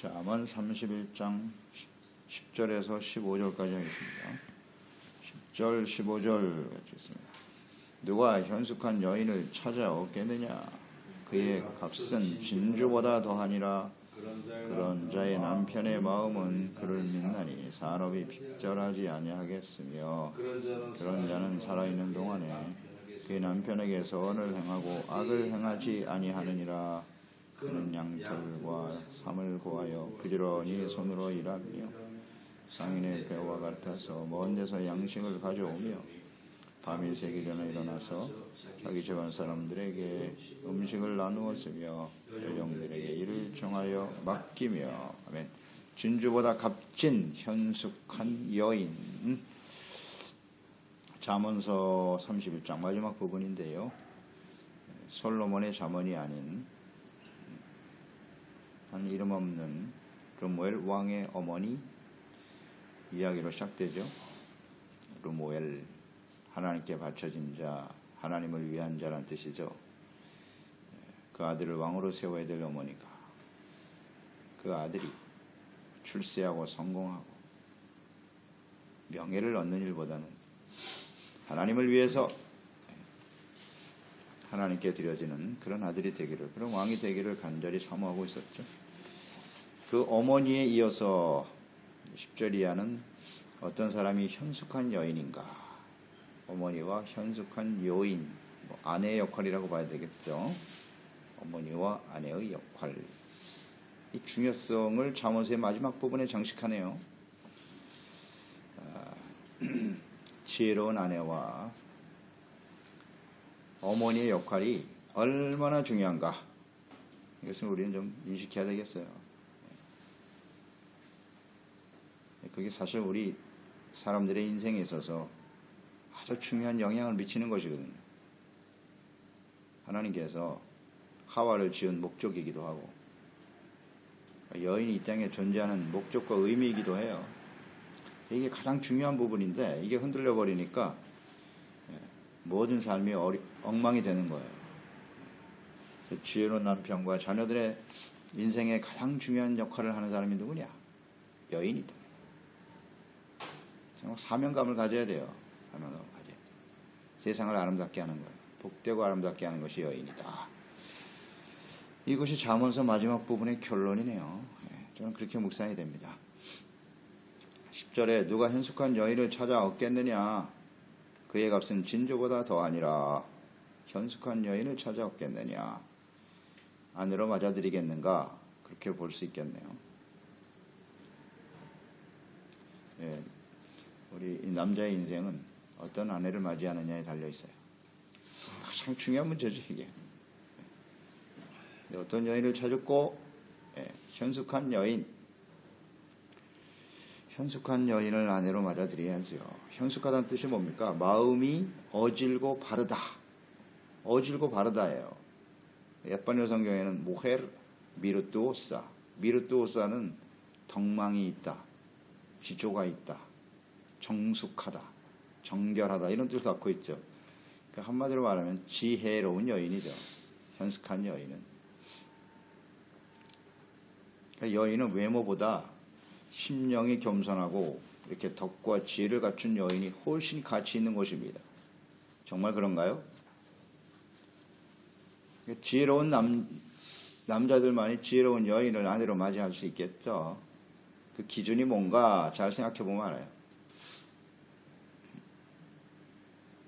잠언 31장 10절에서 15절까지 하겠습니다. 10절, 15절 읽겠습니다. 누가 현숙한 여인을 찾아 얻겠느냐? 그의 값은 진주보다 더하니라. 그런 자의 남편의 마음은 그를 믿나니 산업이 빗절하지 아니하겠으며, 그런 자는 살아있는 동안에 그의 남편에게 선을 행하고 악을 행하지 아니하느니라. 그는 양털과 삼을 고하여 부지런히 손으로 일하며 상인의 배와 같아서 먼 데서 양식을 가져오며 밤이 새기 전에 일어나서 자기 집안 사람들에게 음식을 나누었으며 여종들에게 일을 정하여 맡기며. 아멘. 진주보다 값진 현숙한 여인. 잠언서 31장 마지막 부분인데요. 솔로몬의 잠언이 아닌 한 이름 없는 르무엘 왕의 어머니 이야기로 시작되죠. 르무엘, 하나님께 바쳐진 자, 하나님을 위한 자란 뜻이죠. 그 아들을 왕으로 세워야 될 어머니가 그 아들이 출세하고 성공하고 명예를 얻는 일보다는 하나님을 위해서 하나님께 드려지는 그런 아들이 되기를, 그런 왕이 되기를 간절히 사모하고 있었죠. 그 어머니에 이어서 10절 이하는 어떤 사람이 현숙한 여인인가, 어머니와 현숙한 여인, 아내의 역할이라고 봐야 되겠죠. 어머니와 아내의 역할, 이 중요성을 잠언서의 마지막 부분에 장식하네요. 지혜로운 아내와 어머니의 역할이 얼마나 중요한가, 이것을 우리는 좀 인식해야 되겠어요. 그게 사실 우리 사람들의 인생에 있어서 아주 중요한 영향을 미치는 것이거든요. 하나님께서 하와를 지은 목적이기도 하고 여인이 이 땅에 존재하는 목적과 의미이기도 해요. 이게 가장 중요한 부분인데 이게 흔들려 버리니까 모든 삶이 엉망이 되는 거예요. 지혜로운 남편과 자녀들의 인생에 가장 중요한 역할을 하는 사람이 누구냐? 여인이다. 정말 사명감을 가져야 돼요. 사명감을 가져야 돼요. 세상을 아름답게 하는 거예요. 복되고 아름답게 하는 것이 여인이다. 이것이 잠언서 마지막 부분의 결론이네요. 저는 그렇게 묵상이 됩니다. 10절에 누가 현숙한 여인을 찾아 얻겠느냐? 그의 값은 진주보다 더하니라. 현숙한 여인을 찾아 얻겠느냐? 아내로 맞아들이겠는가? 그렇게 볼 수 있겠네요. 우리 남자의 인생은 어떤 아내를 맞이하느냐에 달려 있어요. 가장 중요한 문제죠, 이게. 어떤 여인을 찾았고, 현숙한 여인. 현숙한 여인을 아내로 맞아들여야지요. 현숙하다는 뜻이 뭡니까? 마음이 어질고 바르다. 어질고 바르다예요. 에스파뇰 성경에는 무헤르 미르투오사. 미르투오사는 덕망이 있다, 지조가 있다, 정숙하다, 정결하다, 이런 뜻을 갖고 있죠. 그러니까 한마디로 말하면 지혜로운 여인이죠. 현숙한 여인은. 그러니까 여인은 외모보다 심령이 겸손하고 이렇게 덕과 지혜를 갖춘 여인이 훨씬 가치 있는 것입니다. 정말 그런가요? 지혜로운 남자들만이 지혜로운 여인을 아내로 맞이할 수 있겠죠. 그 기준이 뭔가 잘 생각해 보면 알아요.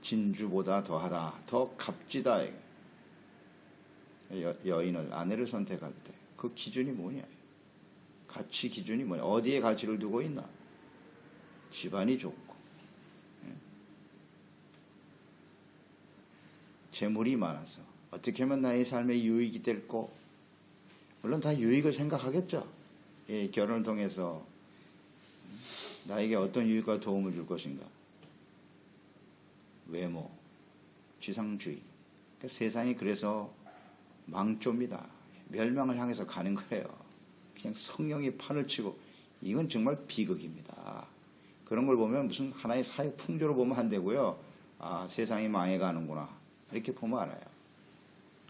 진주보다 더하다, 더 값지다. 여인을, 아내를 선택할 때 그 기준이 뭐냐? 가치 기준이 뭐냐? 어디에 가치를 두고 있나? 집안이 좋고, 재물이 많아서 어떻게 하면 나의 삶에 유익이 될고, 물론 다 유익을 생각하겠죠. 결혼을 통해서 나에게 어떤 유익과 도움을 줄 것인가? 외모, 지상주의. 그러니까 세상이 그래서 망조입니다. 멸망을 향해서 가는 거예요. 그냥 성령이 판을 치고, 이건 정말 비극입니다. 그런 걸 보면 무슨 하나의 사회 풍조로 보면 안 되고요. 아, 세상이 망해가는구나, 이렇게 보면 알아요.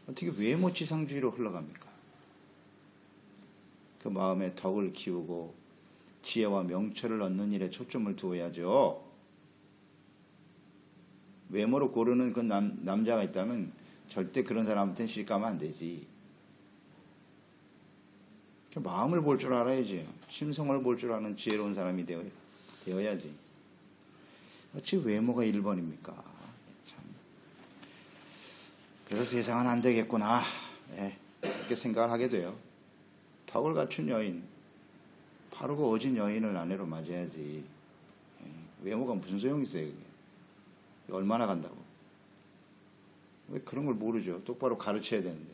어떻게 외모 지상주의로 흘러갑니까? 그 마음에 덕을 키우고 지혜와 명철을 얻는 일에 초점을 두어야죠. 외모로 고르는 그 남자가 있다면 절대 그런 사람한테는 시집가면 안 되지. 마음을 볼 줄 알아야지. 심성을 볼 줄 아는 지혜로운 사람이 되어야지. 어찌 외모가 1번입니까? 참. 그래서 세상은 안 되겠구나. 네, 그렇게 생각을 하게 돼요. 덕을 갖춘 여인, 바르고 어진 여인을 아내로 맞아야지. 외모가 무슨 소용이 있어요, 그게. 얼마나 간다고. 왜 그런 걸 모르죠? 똑바로 가르쳐야 되는데.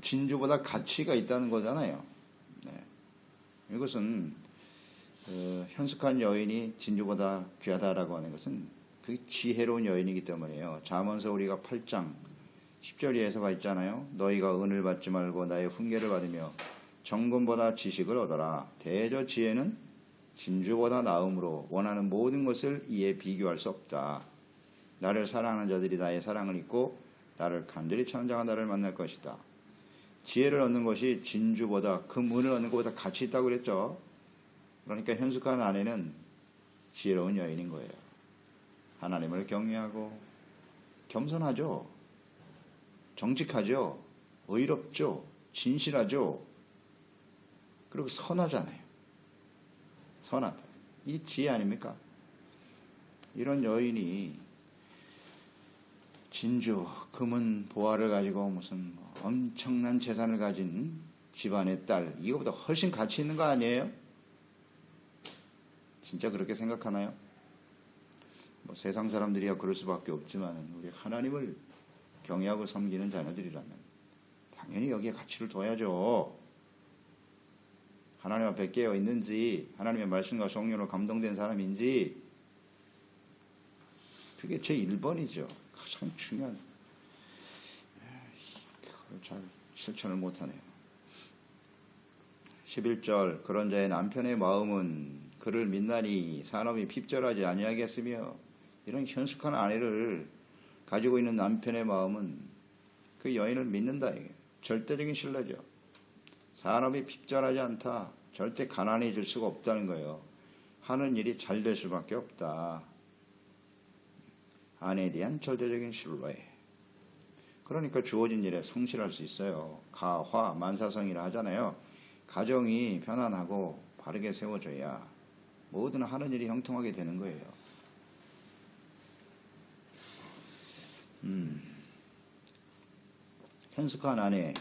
진주보다 가치가 있다는 거잖아요. 네. 이것은 현숙한 여인이 진주보다 귀하다라고 하는 것은 그게 지혜로운 여인이기 때문이에요. 잠언서 우리가 8장 10절 이하에서가 있잖아요. 너희가 은을 받지 말고 나의 훈계를 받으며 정금보다 지식을 얻어라. 대저 지혜는 진주보다 나음으로 원하는 모든 것을 이에 비교할 수 없다. 나를 사랑하는 자들이 나의 사랑을 잊고 나를 간절히 찾는 나를 만날 것이다. 지혜를 얻는 것이 진주보다, 금은을 얻는 것보다 가치 있다고 그랬죠. 그러니까 현숙한 아내는 지혜로운 여인인 거예요. 하나님을 경외하고 겸손하죠. 정직하죠. 의롭죠. 진실하죠. 그리고 선하잖아요. 선하다. 이 지혜 아닙니까? 이런 여인이 진주, 금은, 보화를 가지고 무슨 엄청난 재산을 가진 집안의 딸, 이거보다 훨씬 가치 있는 거 아니에요? 진짜 그렇게 생각하나요? 뭐 세상 사람들이야 그럴 수밖에 없지만 우리 하나님을 경외하고 섬기는 자녀들이라면 당연히 여기에 가치를 둬야죠. 하나님 앞에 깨어 있는지, 하나님의 말씀과 성령으로 감동된 사람인지, 그게 제 1번이죠. 가장 중요한. 그걸 잘 실천을 못하네요. 11절 그런 자의 남편의 마음은 그를 믿나니 사람이 핍절하지 아니하겠으며, 이런 현숙한 아내를 가지고 있는 남편의 마음은 그 여인을 믿는다. 이게 절대적인 신뢰죠. 사람이 핍절하지 않다. 절대 가난해질 수가 없다는 거예요. 하는 일이 잘 될 수밖에 없다. 아내에 대한 절대적인 신뢰. 그러니까 주어진 일에 성실할 수 있어요. 가화 만사성이라 하잖아요. 가정이 편안하고 바르게 세워져야 모든 하는 일이 형통하게 되는 거예요. 현숙한 아내,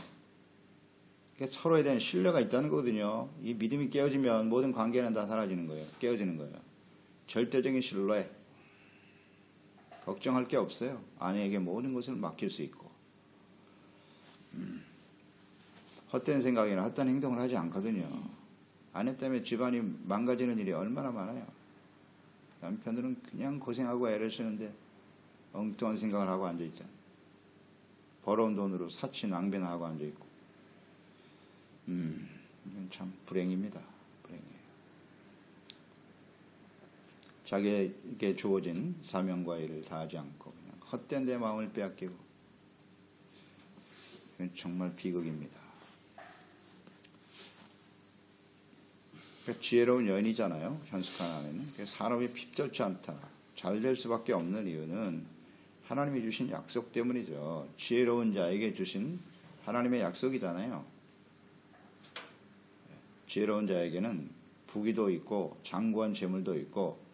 서로에 대한 신뢰가 있다는 거거든요. 이 믿음이 깨어지면 모든 관계는 다 사라지는 거예요. 깨어지는 거예요. 절대적인 신뢰. 걱정할 게 없어요. 아내에게 모든 것을 맡길 수 있고. 헛된 생각이나 헛된 행동을 하지 않거든요. 아내 때문에 집안이 망가지는 일이 얼마나 많아요. 남편들은 그냥 고생하고 애를 쓰는데 엉뚱한 생각을 하고 앉아있잖아요. 벌어온 돈으로 사치 낭비나 하고 앉아있고. 이건 참 불행입니다. 불행이에요. 자기에게 주어진 사명과 일을 다하지 않고 그냥 헛된 데 마음을 빼앗기고, 이건 정말 비극입니다. 그러니까 지혜로운 여인이잖아요. 현숙한 아내는. 사람이 핍절치 않다. 잘 될 수밖에 없는 이유는 하나님이 주신 약속 때문이죠. 지혜로운 자에게 주신 하나님의 약속이잖아요. 지혜로운 자에게는 부귀도 있고 장구한 재물도 있고,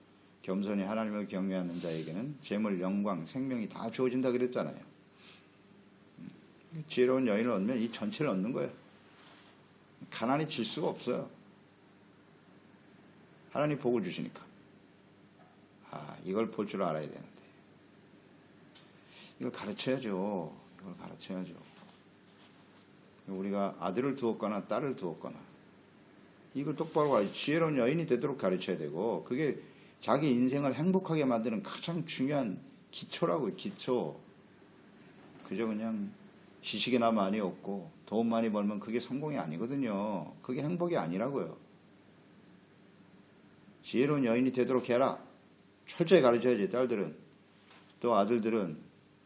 겸손히 하나님을 경외하는 자에게는 재물, 영광, 생명이 다 주어진다 그랬잖아요. 지혜로운 여인을 얻으면 이 전체를 얻는 거예요. 가난이 질 수가 없어요. 하나님 복을 주시니까. 이걸 볼 줄 알아야 되는데. 이걸 가르쳐야죠. 이걸 가르쳐야죠. 우리가 아들을 두었거나 딸을 두었거나 이걸 똑바로 지혜로운 여인이 되도록 가르쳐야 되고, 그게 자기 인생을 행복하게 만드는 가장 중요한 기초라고요. 기초. 그저 그냥 지식이나 많이 얻고 돈 많이 벌면 그게 성공이 아니거든요. 그게 행복이 아니라고요. 지혜로운 여인이 되도록 해라. 철저히 가르쳐야지. 딸들은, 또 아들들은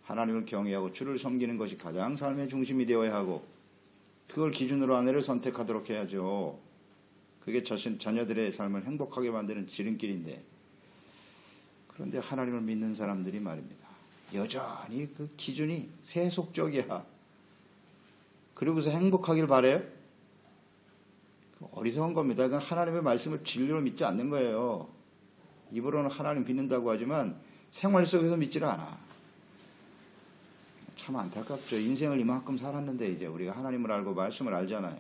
하나님을 경외하고 주를 섬기는 것이 가장 삶의 중심이 되어야 하고 그걸 기준으로 아내를 선택하도록 해야죠. 그게 자녀들의 삶을 행복하게 만드는 지름길인데 그런데 하나님을 믿는 사람들이 말입니다. 여전히 그 기준이 세속적이야. 그러고서 행복하길 바래요? 어리석은 겁니다. 그건 하나님의 말씀을 진리로 믿지 않는 거예요. 입으로는 하나님 믿는다고 하지만 생활 속에서 믿지를 않아. 참 안타깝죠. 인생을 이만큼 살았는데 이제 우리가 하나님을 알고 말씀을 알잖아요.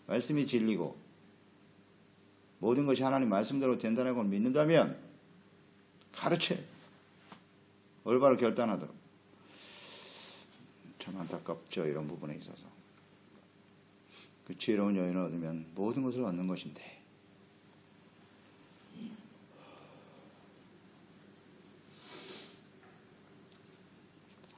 말씀이 진리고 모든 것이 하나님 말씀대로 된다는 걸 믿는다면 가르쳐 올바로 결단하도록. 참 안타깝죠. 이런 부분에 있어서. 그 지혜로운 여인을 얻으면 모든 것을 얻는 것인데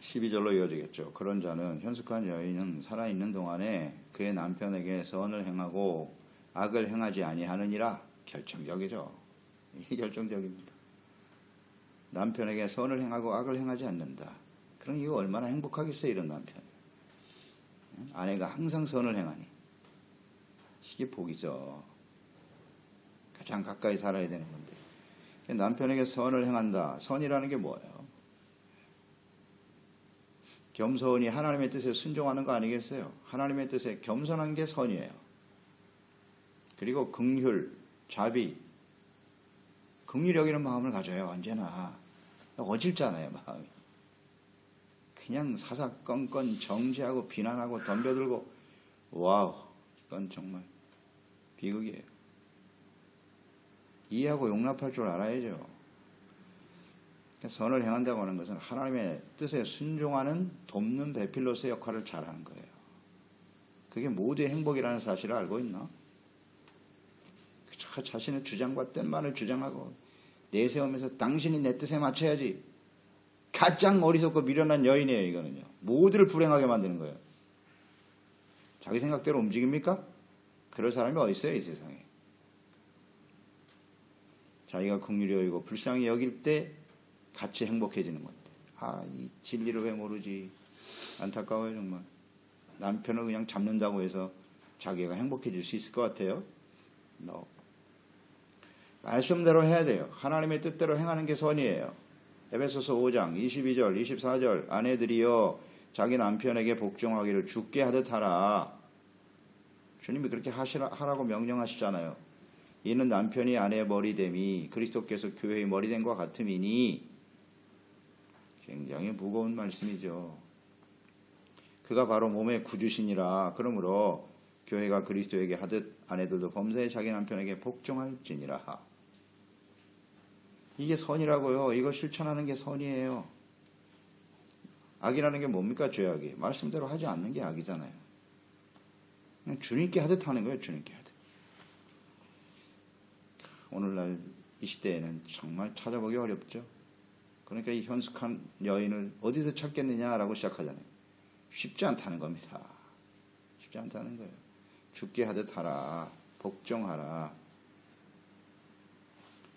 12절로 이어지겠죠. 그런 자는 현숙한 여인은 살아있는 동안에 그의 남편에게 선을 행하고 악을 행하지 아니하느니라. 결정적이죠. 이게 결정적입니다. 남편에게 선을 행하고 악을 행하지 않는다. 그럼 이거 얼마나 행복하겠어요, 이런 남편. 아내가 항상 선을 행하니. 이게 복이죠. 가장 가까이 살아야 되는 건데. 남편에게 선을 행한다. 선이라는 게 뭐예요? 겸손히 하나님의 뜻에 순종하는 거 아니겠어요? 하나님의 뜻에 겸손한 게 선이에요. 그리고 긍휼, 자비, 긍휼히 여기는 마음을 가져요. 언제나. 어질잖아요, 마음이. 그냥 사사건건 정죄하고 비난하고 덤벼들고 와우, 이건 정말 비극이에요. 이해하고 용납할 줄 알아야죠. 선을 행한다고 하는 것은 하나님의 뜻에 순종하는 돕는 배필로서의 역할을 잘하는 거예요. 그게 모두의 행복이라는 사실을 알고 있나? 자신의 주장과 뜻만을 주장하고 내세우면서 당신이 내 뜻에 맞춰야지. 가장 어리석고 미련한 여인이에요. 이거는요. 모두를 불행하게 만드는 거예요. 자기 생각대로 움직입니까? 그럴 사람이 어디 있어요, 이 세상에. 자기가 긍휼히 여기고 불쌍히 여길 때 같이 행복해지는 건데. 이 진리를 왜 모르지. 안타까워요, 정말. 남편을 그냥 잡는다고 해서 자기가 행복해질 수 있을 것 같아요? No. 말씀대로 해야 돼요. 하나님의 뜻대로 행하는 게 선이에요. 에베소서 5장 22절 24절 아내들이여 자기 남편에게 복종하기를 주께 하듯 하라. 주님이 그렇게 하라고 명령하시잖아요. 이는 남편이 아내의 머리됨이 그리스도께서 교회의 머리됨과 같음이니. 굉장히 무거운 말씀이죠. 그가 바로 몸의 구주시니라. 그러므로 교회가 그리스도에게 하듯 아내들도 범사에 자기 남편에게 복종할지니라. 이게 선이라고요. 이거 실천하는 게 선이에요. 악이라는 게 뭡니까? 죄악이. 말씀대로 하지 않는 게 악이잖아요. 그냥 주님께 하듯 하는 거예요. 주님께 하듯. 오늘날 이 시대에는 정말 찾아보기 어렵죠. 그러니까 이 현숙한 여인을 어디서 찾겠느냐라고 시작하잖아요. 쉽지 않다는 겁니다. 쉽지 않다는 거예요. 죽게 하듯 하라. 복종하라.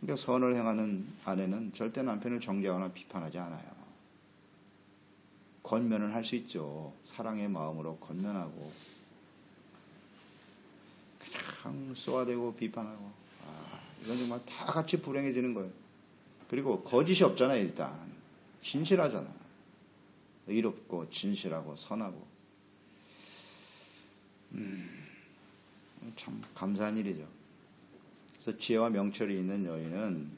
그러니까 선을 행하는 아내는 절대 남편을 정죄하거나 비판하지 않아요. 권면은 할 수 있죠. 사랑의 마음으로 권면하고 그냥 쏘아대고 비판하고 이건 정말 다 같이 불행해지는 거예요. 그리고 거짓이 없잖아요. 일단 진실하잖아. 의롭고 진실하고 선하고 참 감사한 일이죠. 그래서 지혜와 명철이 있는 여인은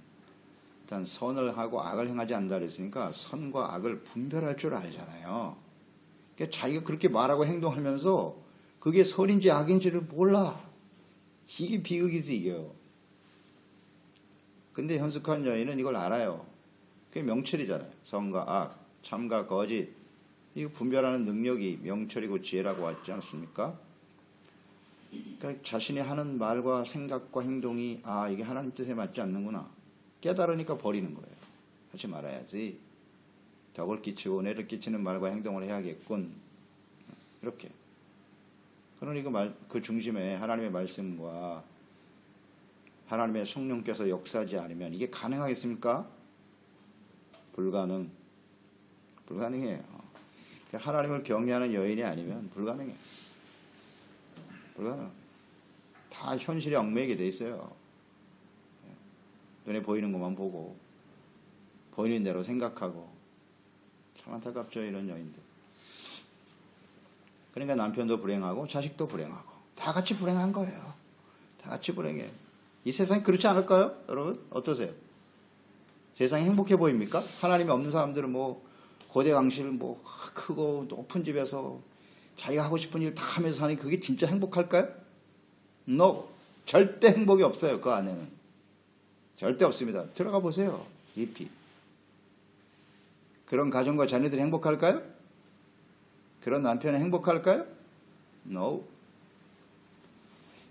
일단 선을 하고 악을 행하지 않는다 그랬으니까 선과 악을 분별할 줄 알잖아요. 그러니까 자기가 그렇게 말하고 행동하면서 그게 선인지 악인지를 몰라. 이게 비극이지 이게요. 근데 현숙한 여인은 이걸 알아요. 그게 명철이잖아요. 선과 악, 참과 거짓. 이거 분별하는 능력이 명철이고 지혜라고 하지 않습니까? 그러니까 자신이 하는 말과 생각과 행동이 이게 하나님 뜻에 맞지 않는구나. 깨달으니까 버리는 거예요. 하지 말아야지. 덕을 끼치고 은혜를 끼치는 말과 행동을 해야겠군. 이렇게. 그러니까 그 중심에 하나님의 말씀과 하나님의 성령께서 역사하지 않으면 이게 가능하겠습니까? 불가능. 불가능해요. 하나님을 경외하는 여인이 아니면 불가능해요. 불가능. 다 현실에 얽매이게 돼 있어요. 눈에 보이는 것만 보고 보이는 대로 생각하고 참 안타깝죠, 이런 여인들. 그러니까 남편도 불행하고 자식도 불행하고 다 같이 불행한 거예요. 다 같이 불행해요. 이 세상이 그렇지 않을까요? 여러분 어떠세요? 세상이 행복해 보입니까? 하나님이 없는 사람들은 뭐 고대 강실 뭐 크고 높은 집에서 자기가 하고 싶은 일 다 하면서 사니 그게 진짜 행복할까요? No. 절대 행복이 없어요. 그 안에는. 절대 없습니다. 들어가 보세요. 깊이. 그런 가정과 자녀들이 행복할까요? 그런 남편이 행복할까요? No.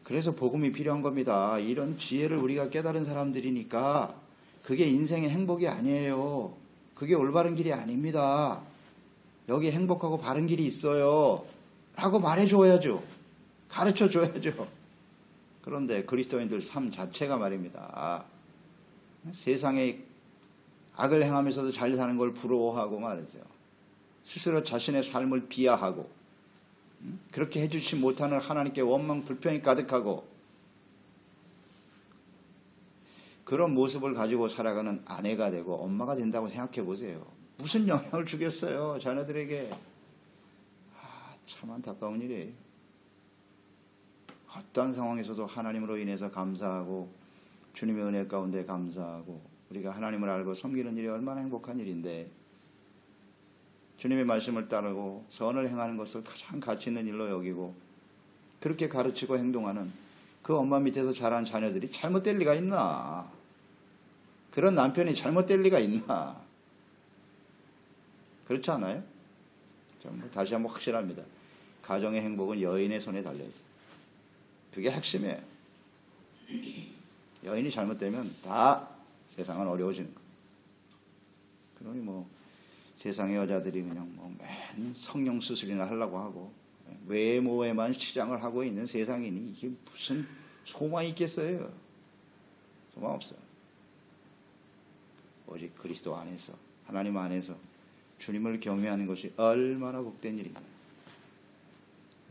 그래서 복음이 필요한 겁니다. 이런 지혜를 우리가 깨달은 사람들이니까 그게 인생의 행복이 아니에요. 그게 올바른 길이 아닙니다. 여기 행복하고 바른 길이 있어요. 라고 말해줘야죠. 가르쳐줘야죠. 그런데 그리스도인들 삶 자체가 말입니다. 세상에 악을 행하면서도 잘 사는 걸 부러워하고 말이죠. 스스로 자신의 삶을 비하하고 그렇게 해주지 못하는 하나님께 원망 불평이 가득하고 그런 모습을 가지고 살아가는 아내가 되고 엄마가 된다고 생각해 보세요. 무슨 영향을 주겠어요, 자녀들에게. 참 안타까운 일이에요. 어떠한 상황에서도 하나님으로 인해서 감사하고 주님의 은혜 가운데 감사하고 우리가 하나님을 알고 섬기는 일이 얼마나 행복한 일인데 주님의 말씀을 따르고 선을 행하는 것을 가장 가치 있는 일로 여기고 그렇게 가르치고 행동하는 그 엄마 밑에서 자란 자녀들이 잘못될 리가 있나? 그런 남편이 잘못될 리가 있나? 그렇지 않아요? 다시 한번 확실합니다. 가정의 행복은 여인의 손에 달려있어요. 그게 핵심이에요. 여인이 잘못되면 다 세상은 어려워지는 거예요. 그러니 뭐 세상의 여자들이 그냥 뭐 맨 성형 수술이나 하려고 하고 외모에만 치장을 하고 있는 세상이니 이게 무슨 소망이 있겠어요? 소망 없어요. 오직 그리스도 안에서 하나님 안에서 주님을 경외하는 것이 얼마나 복된 일인가.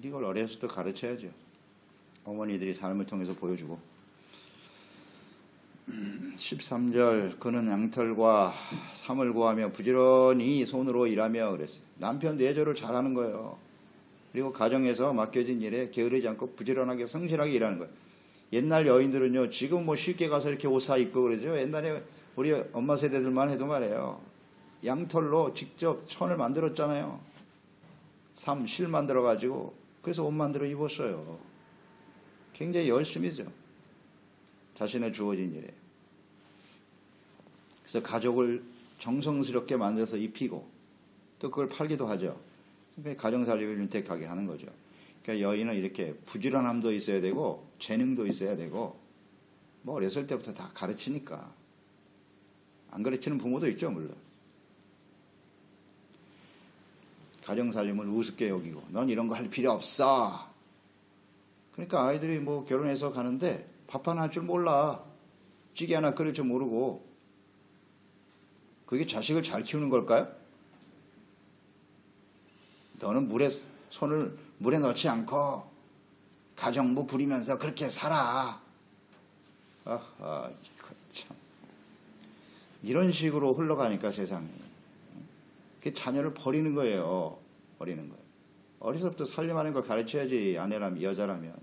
이걸 어려서부터 가르쳐야죠. 어머니들이 삶을 통해서 보여주고 13절 그는 양털과 삼을 구하며 부지런히 손으로 일하며 그랬어요. 남편 내조를 잘하는 거예요. 그리고 가정에서 맡겨진 일에 게으르지 않고 부지런하게 성실하게 일하는 거예요. 옛날 여인들은요, 지금 뭐 쉽게 가서 이렇게 옷 사 입고 그러죠. 옛날에 우리 엄마 세대들만 해도 말이에요. 양털로 직접 천을 만들었잖아요. 실 만들어가지고 그래서 옷 만들어 입었어요. 굉장히 열심히죠. 자신의 주어진 일에. 그래서 가족을 정성스럽게 만들어서 입히고 또 그걸 팔기도 하죠. 그러니까 가정살림을 윤택하게 하는 거죠. 그러니까 여인은 이렇게 부지런함도 있어야 되고 재능도 있어야 되고 뭐 어렸을 때부터 다 가르치니까. 안 가르치는 부모도 있죠, 물론. 가정살림을 우습게 여기고 넌 이런 거 할 필요 없어. 그러니까 아이들이 뭐 결혼해서 가는데 밥 하나 할 줄 몰라. 찌개 하나 끓일 줄 모르고. 그게 자식을 잘 키우는 걸까요? 너는 손을 물에 넣지 않고 가정부 부리면서 그렇게 살아. 아하, 참. 이런 식으로 흘러가니까 세상이. 그 자녀를 버리는 거예요. 버리는 거예요. 어려서부터 살림하는 걸 가르쳐야지, 아내라면, 여자라면.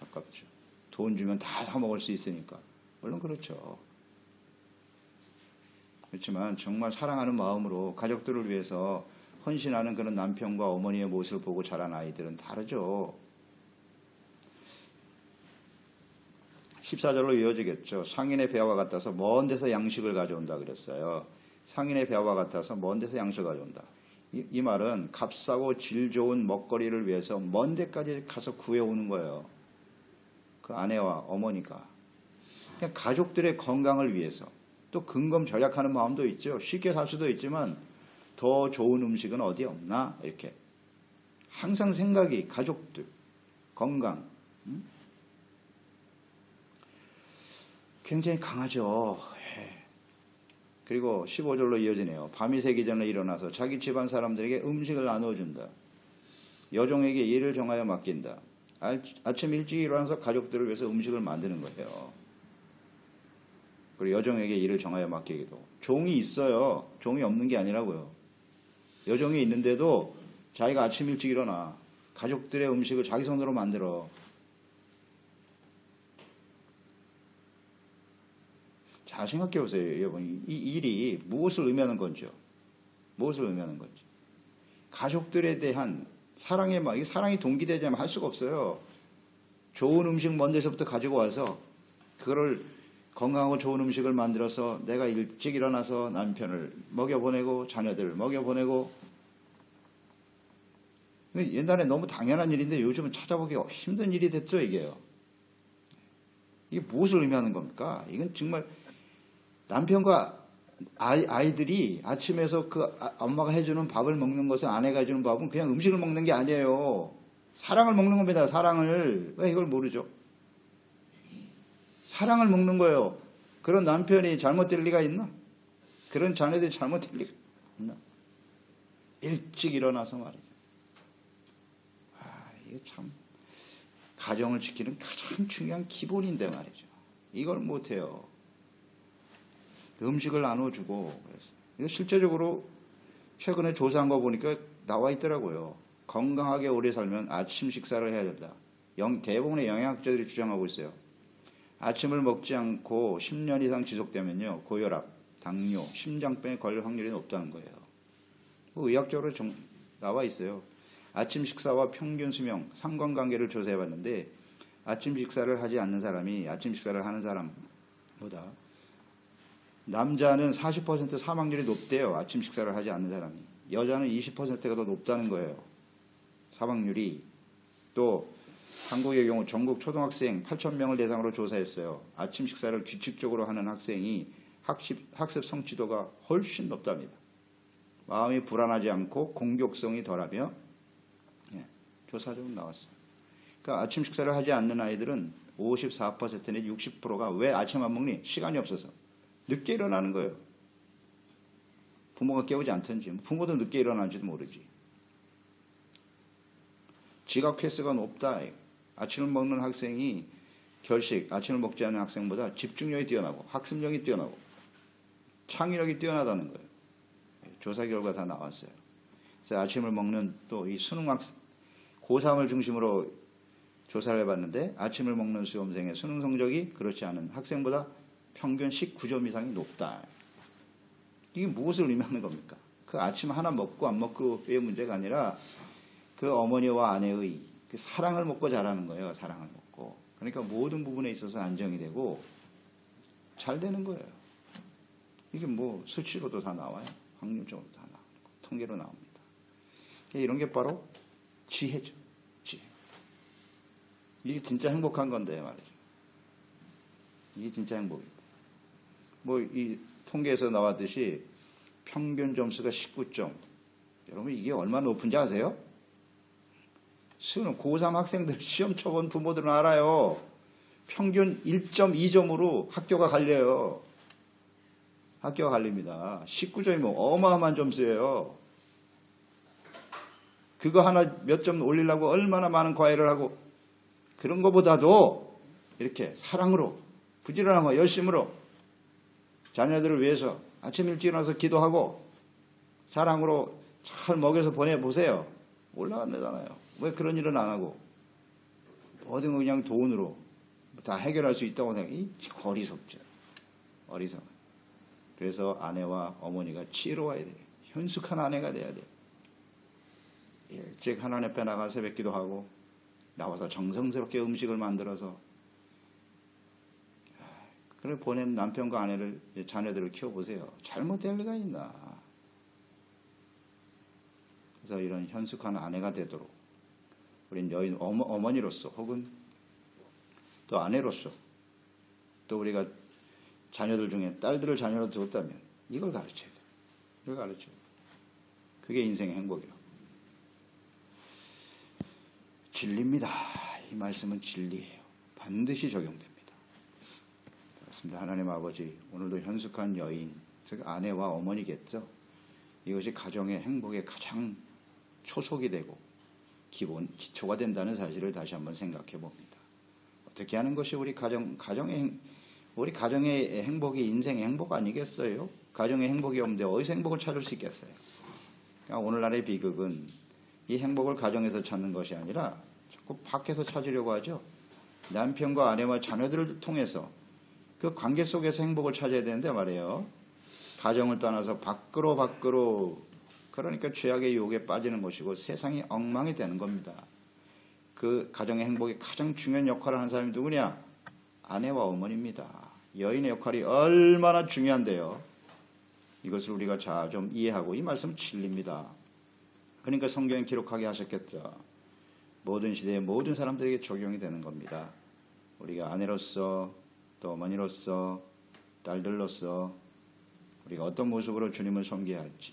안타깝죠. 돈 주면 다 사먹을 수 있으니까. 물론 그렇죠. 그렇지만 정말 사랑하는 마음으로 가족들을 위해서 헌신하는 그런 남편과 어머니의 모습을 보고 자란 아이들은 다르죠. 14절로 이어지겠죠. 상인의 배와 같아서 먼 데서 양식을 가져온다 그랬어요. 상인의 배와 같아서 먼 데서 양식을 가져온다. 이 말은 값싸고 질 좋은 먹거리를 위해서 먼 데까지 가서 구해오는 거예요. 그 아내와 어머니가. 그냥 가족들의 건강을 위해서. 또 근검 절약하는 마음도 있죠. 쉽게 살 수도 있지만 더 좋은 음식은 어디 없나? 이렇게. 항상 생각이 가족들, 건강. 굉장히 강하죠. 그리고 15절로 이어지네요. 밤이 새기 전에 일어나서 자기 집안 사람들에게 음식을 나누어 준다. 여종에게 일을 정하여 맡긴다. 아침 일찍 일어나서 가족들을 위해서 음식을 만드는 거예요. 그리고 여종에게 일을 정하여 맡기기도. 종이 있어요. 종이 없는 게 아니라고요. 여종이 있는데도 자기가 아침 일찍 일어나 가족들의 음식을 자기 손으로 만들어. 잘 생각해 보세요, 여러분. 이 일이 무엇을 의미하는 건지요? 무엇을 의미하는 건지. 가족들에 대한 사랑의 마음, 사랑이 동기되지 않으면 할 수가 없어요. 좋은 음식 먼 데서부터 가지고 와서 그거를 건강하고 좋은 음식을 만들어서 내가 일찍 일어나서 남편을 먹여보내고 자녀들을 먹여보내고. 옛날에 너무 당연한 일인데 요즘은 찾아보기 힘든 일이 됐죠, 이게요. 이게 무엇을 의미하는 겁니까? 이건 정말 남편과 아이들이 아침에서 그 엄마가 해주는 밥을 먹는 것은, 아내가 해주는 밥은 그냥 음식을 먹는 게 아니에요. 사랑을 먹는 겁니다. 사랑을. 왜 이걸 모르죠? 사랑을 먹는 거예요. 그런 남편이 잘못될 리가 있나? 그런 자녀들이 잘못될 리가 있나? 일찍 일어나서 말이죠. 이게 참 가정을 지키는 가장 중요한 기본인데 말이죠. 이걸 못해요. 음식을 나눠주고. 그래서 실제적으로 최근에 조사한 거 보니까 나와 있더라고요. 건강하게 오래 살면 아침 식사를 해야 된다. 대부분의 영양학자들이 주장하고 있어요. 아침을 먹지 않고 10년 이상 지속되면요, 고혈압, 당뇨, 심장병에 걸릴 확률이 높다는 거예요. 의학적으로 나와 있어요. 아침 식사와 평균 수명, 상관관계를 조사해 봤는데 아침 식사를 하지 않는 사람이 아침 식사를 하는 사람보다 남자는 40% 사망률이 높대요. 아침 식사를 하지 않는 사람이. 여자는 20%가 더 높다는 거예요. 사망률이. 또 한국의 경우 전국 초등학생 8,000명을 대상으로 조사했어요. 아침 식사를 규칙적으로 하는 학생이 학습 성취도가 훨씬 높답니다. 마음이 불안하지 않고 공격성이 덜하며, 조사적으로 나왔어요. 그러니까 아침 식사를 하지 않는 아이들은 54% 내지 60%가 왜 아침 안 먹니? 시간이 없어서. 늦게 일어나는 거예요. 부모가 깨우지 않든지. 부모도 늦게 일어나는지도 모르지. 지각 횟수가 높다. 아침을 먹는 학생이 아침을 먹지 않는 학생보다 집중력이 뛰어나고 학습력이 뛰어나고 창의력이 뛰어나다는 거예요. 조사 결과 다 나왔어요. 그래서 아침을 먹는 또 이 수능 학생, 고3을 중심으로 조사를 해봤는데 아침을 먹는 수험생의 수능 성적이 그렇지 않은 학생보다 평균 19점 이상이 높다. 이게 무엇을 의미하는 겁니까? 그 아침 하나 먹고 안 먹고의 문제가 아니라 그 어머니와 아내의 그 사랑을 먹고 자라는 거예요. 사랑을 먹고. 그러니까 모든 부분에 있어서 안정이 되고 잘 되는 거예요. 이게 뭐 수치로도 다 나와요. 확률적으로 다 나오고 통계로 나옵니다. 이런 게 바로 지혜죠. 지혜. 이게 진짜 행복한 건데 말이죠. 이게 진짜 행복입니다. 뭐 이 통계에서 나왔듯이 평균 점수가 19점. 여러분 이게 얼마나 높은지 아세요? 수능 고3 학생들 시험 쳐본 부모들은 알아요. 평균 1.2점으로 학교가 갈려요. 학교가 갈립니다. 19점이면 어마어마한 점수예요. 그거 하나 몇 점 올리려고 얼마나 많은 과외를 하고, 그런 것보다도 이렇게 사랑으로, 부지런함과 열심으로 자녀들을 위해서 아침 일찍 일어나서 기도하고 사랑으로 잘 먹여서 보내보세요. 올라간다잖아요. 왜 그런 일은 안 하고 모든 거 그냥 돈으로 다 해결할 수 있다고 생각해. 어리석죠. 어리석. 그래서 아내와 어머니가 지혜로워야 돼요. 현숙한 아내가 돼야 돼요. 일찍 하나님 앞에 나가 새벽 기도하고 나와서 정성스럽게 음식을 만들어서 그래 보낸 남편과 아내를, 자녀들을 키워보세요. 잘못될 리가 있나. 그래서 이런 현숙한 아내가 되도록 우린 여인 어머니로서 혹은 또 아내로서 또 우리가 자녀들 중에 딸들을 자녀로 두었다면 이걸 가르쳐야 돼요. 이걸 가르쳐야 돼요. 그게 인생의 행복이에요. 진리입니다. 이 말씀은 진리예요. 반드시 적용됩니다. 그렇습니다. 하나님 아버지, 오늘도 현숙한 여인, 즉 아내와 어머니겠죠. 이것이 가정의 행복의 가장 초석이 되고 기초가 된다는 사실을 다시 한번 생각해 봅니다. 어떻게 하는 것이 우리 가정의 행복이 인생의 행복 아니겠어요? 가정의 행복이 없는데 어디서 행복을 찾을 수 있겠어요? 그러니까 오늘날의 비극은 이 행복을 가정에서 찾는 것이 아니라 자꾸 밖에서 찾으려고 하죠. 남편과 아내와 자녀들을 통해서 그 관계 속에서 행복을 찾아야 되는데 말이에요. 가정을 떠나서 밖으로 그러니까 죄악의 유혹에 빠지는 것이고 세상이 엉망이 되는 겁니다. 그 가정의 행복에 가장 중요한 역할을 하는 사람이 누구냐? 아내와 어머니입니다. 여인의 역할이 얼마나 중요한데요. 이것을 우리가 좀 이해하고 이 말씀 진리입니다. 그러니까 성경에 기록하게 하셨겠죠. 모든 시대의 모든 사람들에게 적용이 되는 겁니다. 우리가 아내로서 또 어머니로서 딸들로서 우리가 어떤 모습으로 주님을 섬겨야 할지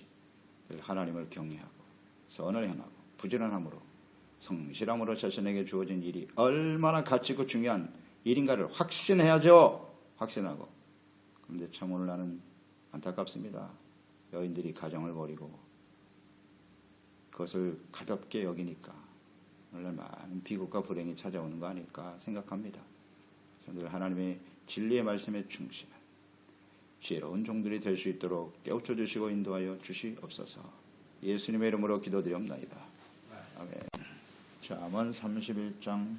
하나님을 경외하고 선을 행하고 부지런함으로 성실함으로 자신에게 주어진 일이 얼마나 가치있고 중요한 일인가를 확신해야죠. 확신하고. 그런데 참 오늘 나는 안타깝습니다. 여인들이 가정을 버리고 그것을 가볍게 여기니까 오늘날 많은 비극과 불행이 찾아오는 거 아닐까 생각합니다. 늘 하나님의 진리의 말씀에 충실한 지혜로운 종들이 될 수 있도록 깨우쳐 주시고 인도하여 주시옵소서. 예수님의 이름으로 기도드리옵나이다. 아멘. 잠언 31장